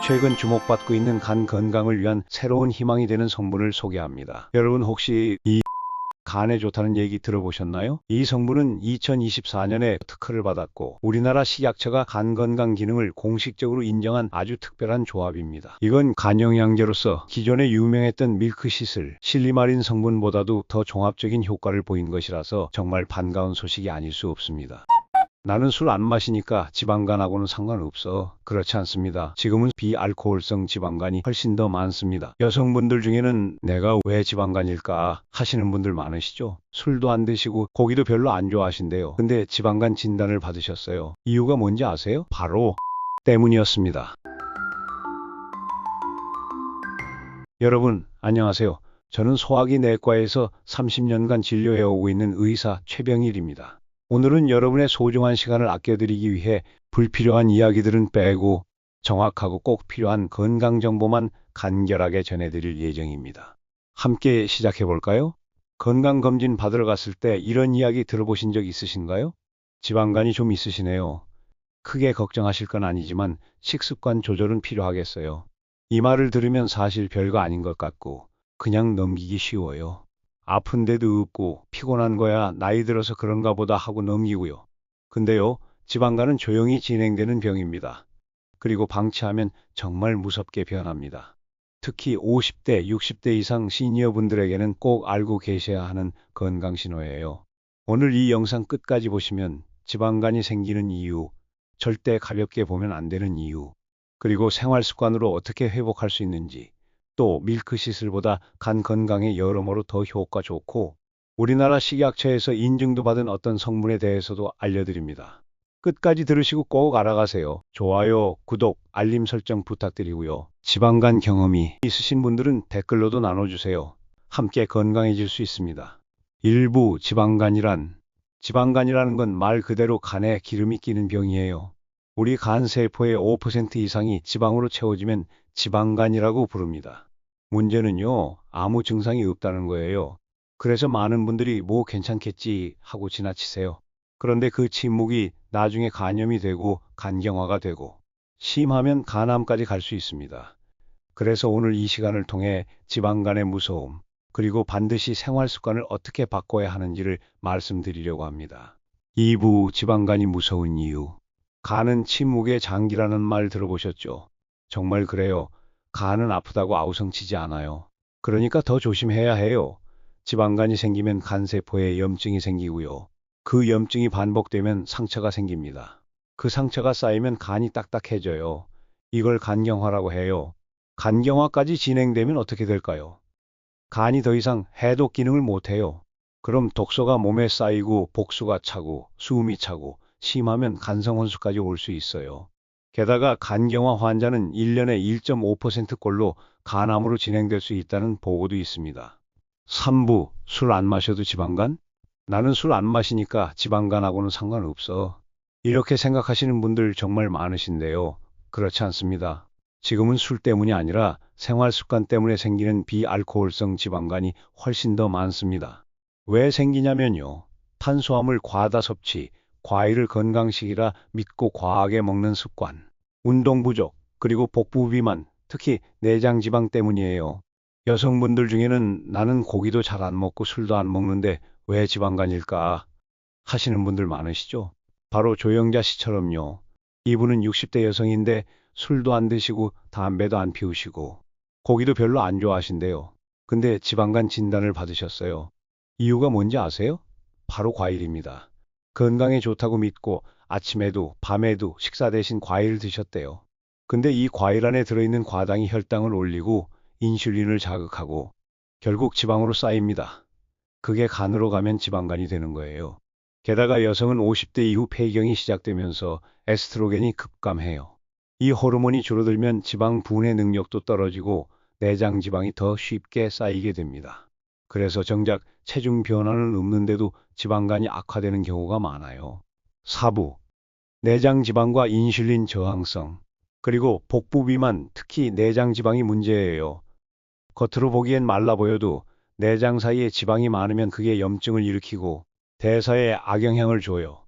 최근 주목받고 있는 간 건강을 위한 새로운 희망이 되는 성분을 소개합니다. 여러분 혹시 이 간에 좋다는 얘기 들어보셨나요? 이 성분은 2024년에 특허를 받았고 우리나라 식약처가 간 건강 기능을 공식적으로 인정한 아주 특별한 조합입니다. 이건 간 영양제로서 기존에 유명했던 밀크시슬, 실리마린 성분보다도 더 종합적인 효과를 보인 것이라서 정말 반가운 소식이 아닐 수 없습니다. 나는 술 안 마시니까 지방간하고는 상관없어. 그렇지 않습니다. 지금은 비알코올성 지방간이 훨씬 더 많습니다. 여성분들 중에는 내가 왜 지방간일까 하시는 분들 많으시죠? 술도 안 드시고 고기도 별로 안 좋아하신대요. 근데 지방간 진단을 받으셨어요. 이유가 뭔지 아세요? 바로 때문이었습니다. 여러분, 안녕하세요. 저는 소화기 내과에서 30년간 진료해오고 있는 의사 최병일입니다. 오늘은 여러분의 소중한 시간을 아껴드리기 위해 불필요한 이야기들은 빼고 정확하고 꼭 필요한 건강 정보만 간결하게 전해드릴 예정입니다. 함께 시작해볼까요? 건강검진 받으러 갔을 때 이런 이야기 들어보신 적 있으신가요? 지방간이 좀 있으시네요. 크게 걱정하실 건 아니지만 식습관 조절은 필요하겠어요. 이 말을 들으면 사실 별거 아닌 것 같고 그냥 넘기기 쉬워요. 아픈데도 없고 피곤한 거야 나이 들어서 그런가 보다 하고 넘기고요. 근데요, 지방간은 조용히 진행되는 병입니다. 그리고 방치하면 정말 무섭게 변합니다. 특히 50대, 60대 이상 시니어분들에게는 꼭 알고 계셔야 하는 건강 신호예요. 오늘 이 영상 끝까지 보시면 지방간이 생기는 이유, 절대 가볍게 보면 안 되는 이유, 그리고 생활 습관으로 어떻게 회복할 수 있는지, 또 밀크시슬보다 간 건강에 여러모로 더 효과 좋고 우리나라 식약처에서 인증도 받은 어떤 성분에 대해서도 알려드립니다. 끝까지 들으시고 꼭 알아가세요. 좋아요, 구독, 알림 설정 부탁드리고요. 지방간 경험이 있으신 분들은 댓글로도 나눠주세요. 함께 건강해질 수 있습니다. 일부 지방간이라는 건 말 그대로 간에 기름이 끼는 병이에요. 우리 간 세포의 5% 이상이 지방으로 채워지면 지방간이라고 부릅니다. 문제는요, 아무 증상이 없다는 거예요. 그래서 많은 분들이 뭐 괜찮겠지 하고 지나치세요. 그런데 그 침묵이 나중에 간염이 되고 간경화가 되고 심하면 간암까지 갈 수 있습니다. 그래서 오늘 이 시간을 통해 지방간의 무서움, 그리고 반드시 생활 습관을 어떻게 바꿔야 하는지를 말씀드리려고 합니다. 2부 지방간이 무서운 이유. 간은 침묵의 장기라는 말 들어보셨죠? 정말 그래요. 간은 아프다고 아우성치지 않아요. 그러니까 더 조심해야 해요. 지방간이 생기면 간세포에 염증이 생기고요. 그 염증이 반복되면 상처가 생깁니다. 그 상처가 쌓이면 간이 딱딱해져요. 이걸 간경화라고 해요. 간경화까지 진행되면 어떻게 될까요? 간이 더 이상 해독 기능을 못해요. 그럼 독소가 몸에 쌓이고 복수가 차고 수음이 차고 심하면 간성혼수까지 올 수 있어요. 게다가 간경화 환자는 1년에 1.5%꼴로 간암으로 진행될 수 있다는 보고도 있습니다. 3부, 술 안 마셔도 지방간? 나는 술 안 마시니까 지방간하고는 상관없어. 이렇게 생각하시는 분들 정말 많으신데요. 그렇지 않습니다. 지금은 술 때문이 아니라 생활 습관 때문에 생기는 비알코올성 지방간이 훨씬 더 많습니다. 왜 생기냐면요. 탄수화물 과다 섭취, 과일을 건강식이라 믿고 과하게 먹는 습관, 운동 부족, 그리고 복부 비만, 특히 내장 지방 때문이에요. 여성분들 중에는 나는 고기도 잘 안 먹고 술도 안 먹는데 왜 지방간일까 하시는 분들 많으시죠? 바로 조영자 씨처럼요. 이분은 60대 여성인데 술도 안 드시고 담배도 안 피우시고 고기도 별로 안 좋아하신대요. 근데 지방간 진단을 받으셨어요. 이유가 뭔지 아세요? 바로 과일입니다. 건강에 좋다고 믿고 아침에도 밤에도 식사 대신 과일을 드셨대요. 근데 이 과일 안에 들어있는 과당이 혈당을 올리고 인슐린을 자극하고 결국 지방으로 쌓입니다. 그게 간으로 가면 지방간이 되는 거예요. 게다가 여성은 50대 이후 폐경이 시작되면서 에스트로겐이 급감해요. 이 호르몬이 줄어들면 지방 분해 능력도 떨어지고 내장 지방이 더 쉽게 쌓이게 됩니다. 그래서 정작 체중 변화는 없는데도 지방간이 악화되는 경우가 많아요. 4부, 내장 지방과 인슐린 저항성, 그리고 복부 비만, 특히 내장 지방이 문제예요. 겉으로 보기엔 말라 보여도 내장 사이에 지방이 많으면 그게 염증을 일으키고 대사에 악영향을 줘요.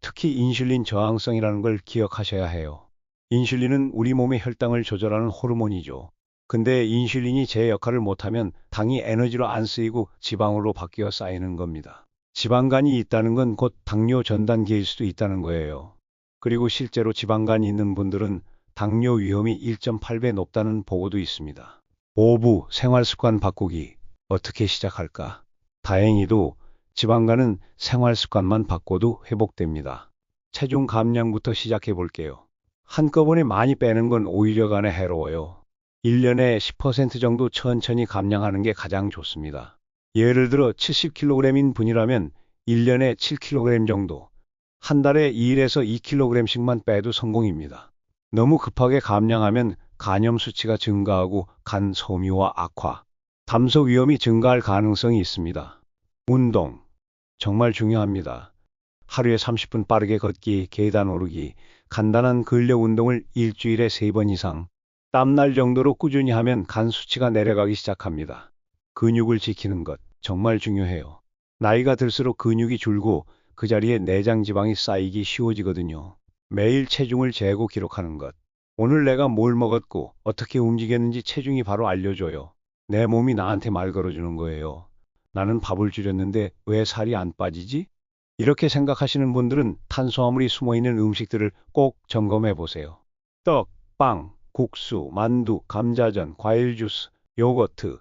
특히 인슐린 저항성이라는 걸 기억하셔야 해요. 인슐린은 우리 몸의 혈당을 조절하는 호르몬이죠. 근데 인슐린이 제 역할을 못하면 당이 에너지로 안 쓰이고 지방으로 바뀌어 쌓이는 겁니다. 지방간이 있다는 건 곧 당뇨 전 단계일 수도 있다는 거예요. 그리고 실제로 지방간이 있는 분들은 당뇨 위험이 1.8배 높다는 보고도 있습니다. 5부 생활습관 바꾸기. 어떻게 시작할까? 다행히도 지방간은 생활습관만 바꿔도 회복됩니다. 체중 감량부터 시작해 볼게요. 한꺼번에 많이 빼는 건 오히려 간에 해로워요. 1년에 10% 정도 천천히 감량하는 게 가장 좋습니다. 예를 들어 70kg인 분이라면 1년에 7kg 정도, 한 달에 1에서 2kg씩만 빼도 성공입니다. 너무 급하게 감량하면 간염 수치가 증가하고 간 섬유화 악화, 담소 위험이 증가할 가능성이 있습니다. 운동, 정말 중요합니다. 하루에 30분 빠르게 걷기, 계단 오르기, 간단한 근력 운동을 일주일에 3번 이상, 땀날 정도로 꾸준히 하면 간 수치가 내려가기 시작합니다. 근육을 지키는 것, 정말 중요해요. 나이가 들수록 근육이 줄고 그 자리에 내장 지방이 쌓이기 쉬워지거든요. 매일 체중을 재고 기록하는 것. 오늘 내가 뭘 먹었고 어떻게 움직였는지 체중이 바로 알려줘요. 내 몸이 나한테 말 걸어주는 거예요. 나는 밥을 줄였는데 왜 살이 안 빠지지? 이렇게 생각하시는 분들은 탄수화물이 숨어있는 음식들을 꼭 점검해 보세요. 떡, 빵, 국수, 만두, 감자전, 과일 주스, 요거트,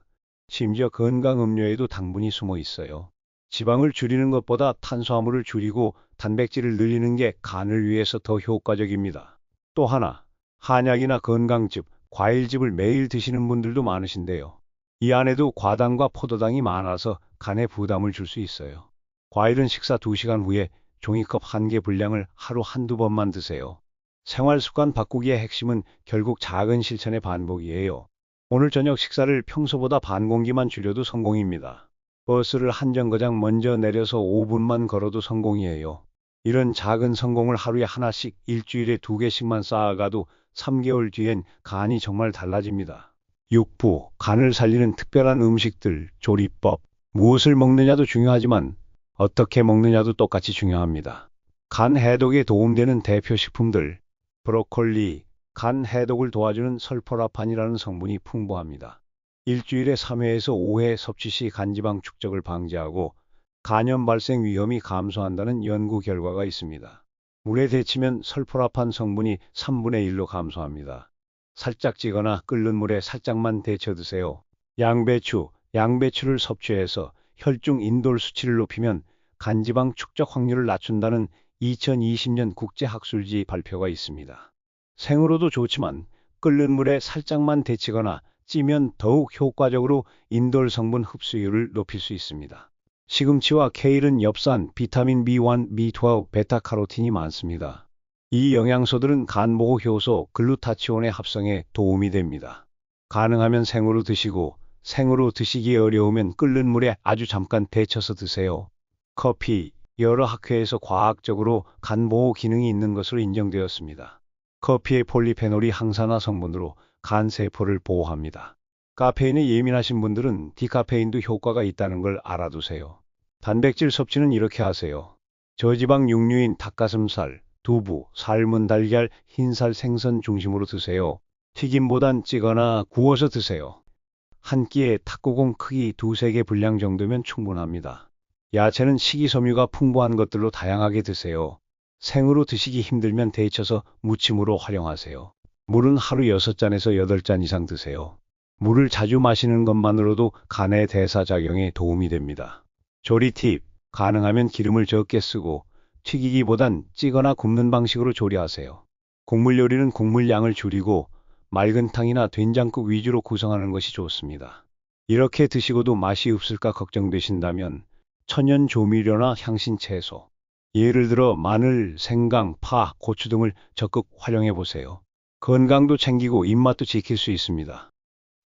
심지어 건강 음료에도 당분이 숨어 있어요. 지방을 줄이는 것보다 탄수화물을 줄이고 단백질을 늘리는 게 간을 위해서 더 효과적입니다. 또 하나, 한약이나 건강즙, 과일즙을 매일 드시는 분들도 많으신데요. 이 안에도 과당과 포도당이 많아서 간에 부담을 줄 수 있어요. 과일은 식사 2시간 후에 종이컵 1개 분량을 하루 한두 번만 드세요. 생활습관 바꾸기의 핵심은 결국 작은 실천의 반복이에요. 오늘 저녁 식사를 평소보다 반 공기만 줄여도 성공입니다. 버스를 한 정거장 먼저 내려서 5분만 걸어도 성공이에요. 이런 작은 성공을 하루에 하나씩 일주일에 2개씩만 쌓아가도 3개월 뒤엔 간이 정말 달라집니다. 6부, 간을 살리는 특별한 음식들, 조리법. 무엇을 먹느냐도 중요하지만 어떻게 먹느냐도 똑같이 중요합니다. 간 해독에 도움되는 대표 식품들. 브로콜리, 간 해독을 도와주는 설포라판이라는 성분이 풍부합니다. 일주일에 3회에서 5회 섭취 시 간지방 축적을 방지하고 간염 발생 위험이 감소한다는 연구 결과가 있습니다. 물에 데치면 설포라판 성분이 3분의 1로 감소합니다. 살짝 찌거나 끓는 물에 살짝만 데쳐 드세요. 양배추를 섭취해서 혈중 인돌 수치를 높이면 간지방 축적 확률을 낮춘다는 2020년 국제학술지 발표가 있습니다. 생으로도 좋지만 끓는 물에 살짝만 데치거나 찌면 더욱 효과적으로 인돌 성분 흡수율을 높일 수 있습니다. 시금치와 케일은 엽산, 비타민 B1, B12, 베타카로틴이 많습니다. 이 영양소들은 간 보호 효소 글루타치온의 합성에 도움이 됩니다. 가능하면 생으로 드시고 생으로 드시기 어려우면 끓는 물에 아주 잠깐 데쳐서 드세요. 커피, 여러 학회에서 과학적으로 간 보호 기능이 있는 것으로 인정되었습니다. 커피의 폴리페놀이 항산화 성분으로 간 세포를 보호합니다. 카페인에 예민하신 분들은 디카페인도 효과가 있다는 걸 알아두세요. 단백질 섭취는 이렇게 하세요. 저지방 육류인 닭가슴살, 두부, 삶은 달걀, 흰살 생선 중심으로 드세요. 튀김보단 찌거나 구워서 드세요. 한 끼에 탁구공 크기 2~3개 분량 정도면 충분합니다. 야채는 식이섬유가 풍부한 것들로 다양하게 드세요. 생으로 드시기 힘들면 데쳐서 무침으로 활용하세요. 물은 하루 6잔에서 8잔 이상 드세요. 물을 자주 마시는 것만으로도 간의 대사작용에 도움이 됩니다. 조리 팁, 가능하면 기름을 적게 쓰고 튀기기보단 찌거나 굽는 방식으로 조리하세요. 국물 요리는 국물 양을 줄이고 맑은 탕이나 된장국 위주로 구성하는 것이 좋습니다. 이렇게 드시고도 맛이 없을까 걱정되신다면 천연 조미료나 향신 채소, 예를 들어 마늘, 생강, 파, 고추 등을 적극 활용해 보세요. 건강도 챙기고 입맛도 지킬 수 있습니다.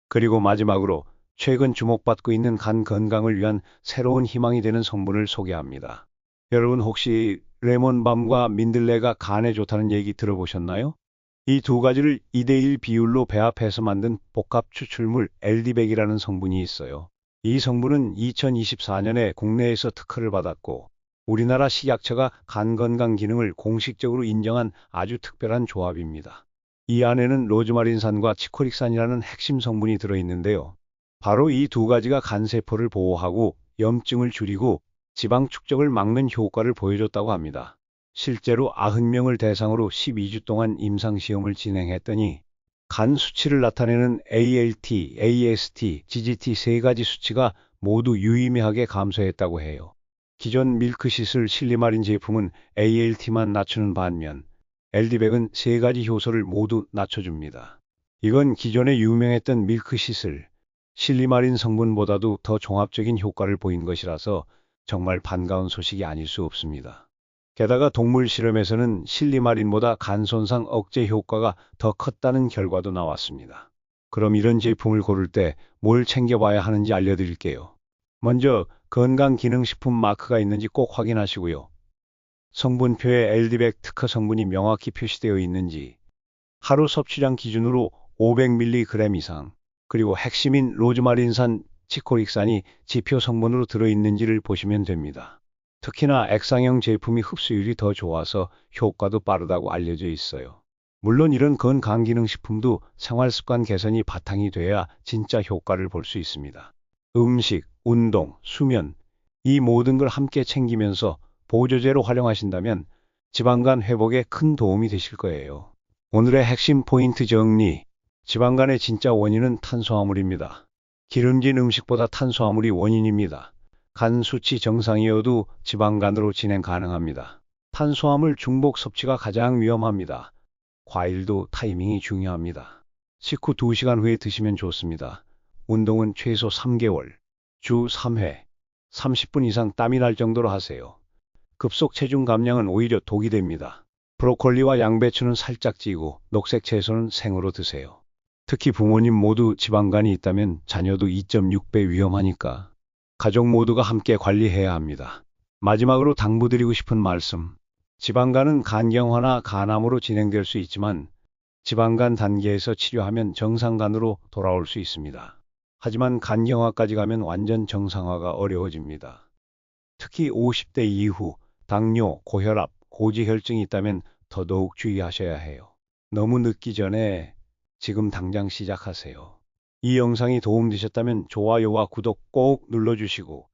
그리고 마지막으로 최근 주목받고 있는 간 건강을 위한 새로운 희망이 되는 성분을 소개합니다. 여러분 혹시 레몬밤과 민들레가 간에 좋다는 얘기 들어보셨나요? 이 두 가지를 2대1 비율로 배합해서 만든 복합 추출물 LD백이라는 성분이 있어요. 이 성분은 2024년에 국내에서 특허를 받았고 우리나라 식약처가 간 건강 기능을 공식적으로 인정한 아주 특별한 조합입니다. 이 안에는 로즈마린산과 치코릭산이라는 핵심 성분이 들어있는데요. 바로 이 두 가지가 간세포를 보호하고 염증을 줄이고 지방 축적을 막는 효과를 보여줬다고 합니다. 실제로 90명을 대상으로 12주 동안 임상시험을 진행했더니 간 수치를 나타내는 ALT, AST, GGT 세 가지 수치가 모두 유의미하게 감소했다고 해요. 기존 밀크시슬 실리마린 제품은 ALT만 낮추는 반면 LD백은 세 가지 효소를 모두 낮춰줍니다. 이건 기존에 유명했던 밀크시슬, 실리마린 성분보다도 더 종합적인 효과를 보인 것이라서 정말 반가운 소식이 아닐 수 없습니다. 게다가 동물 실험에서는 실리마린보다 간 손상 억제 효과가 더 컸다는 결과도 나왔습니다. 그럼 이런 제품을 고를 때 뭘 챙겨봐야 하는지 알려드릴게요. 먼저 건강기능식품 마크가 있는지 꼭 확인하시고요. 성분표에 LD백 특허 성분이 명확히 표시되어 있는지, 하루 섭취량 기준으로 500mg 이상, 그리고 핵심인 로즈마린산, 치코릭산이 지표 성분으로 들어있는지를 보시면 됩니다. 특히나 액상형 제품이 흡수율이 더 좋아서 효과도 빠르다고 알려져 있어요. 물론 이런 건강기능식품도 생활습관 개선이 바탕이 돼야 진짜 효과를 볼 수 있습니다. 음식, 운동, 수면, 이 모든 걸 함께 챙기면서 보조제로 활용하신다면 지방간 회복에 큰 도움이 되실 거예요. 오늘의 핵심 포인트 정리. 지방간의 진짜 원인은 탄수화물입니다. 기름진 음식보다 탄수화물이 원인입니다. 간 수치 정상이어도 지방간으로 진행 가능합니다. 탄수화물 중복 섭취가 가장 위험합니다. 과일도 타이밍이 중요합니다. 식후 2시간 후에 드시면 좋습니다. 운동은 최소 3개월, 주 3회, 30분 이상 땀이 날 정도로 하세요. 급속 체중 감량은 오히려 독이 됩니다. 브로콜리와 양배추는 살짝 찌고 녹색 채소는 생으로 드세요. 특히 부모님 모두 지방간이 있다면 자녀도 2.6배 위험하니까 가족 모두가 함께 관리해야 합니다. 마지막으로 당부드리고 싶은 말씀. 지방간은 간경화나 간암으로 진행될 수 있지만 지방간 단계에서 치료하면 정상간으로 돌아올 수 있습니다. 하지만 간경화까지 가면 완전 정상화가 어려워집니다. 특히 50대 이후 당뇨, 고혈압, 고지혈증이 있다면 더더욱 주의하셔야 해요. 너무 늦기 전에 지금 당장 시작하세요. 이 영상이 도움되셨다면 좋아요와 구독 꼭 눌러주시고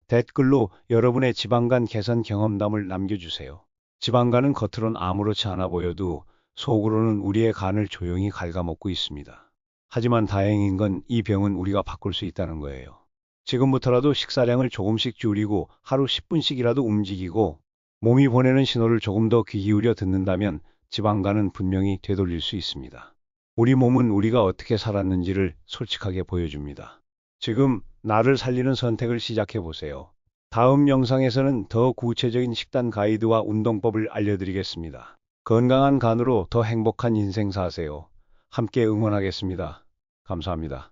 댓글로 여러분의 지방간 개선 경험담을 남겨주세요. 지방간은 겉으론 아무렇지 않아 보여도 속으로는 우리의 간을 조용히 갉아먹고 있습니다. 하지만 다행인 건 이 병은 우리가 바꿀 수 있다는 거예요. 지금부터라도 식사량을 조금씩 줄이고 하루 10분씩이라도 움직이고 몸이 보내는 신호를 조금 더 귀 기울여 듣는다면 지방간은 분명히 되돌릴 수 있습니다. 우리 몸은 우리가 어떻게 살았는지를 솔직하게 보여줍니다. 지금 나를 살리는 선택을 시작해 보세요. 다음 영상에서는 더 구체적인 식단 가이드와 운동법을 알려드리겠습니다. 건강한 간으로 더 행복한 인생 사세요. 함께 응원하겠습니다. 감사합니다.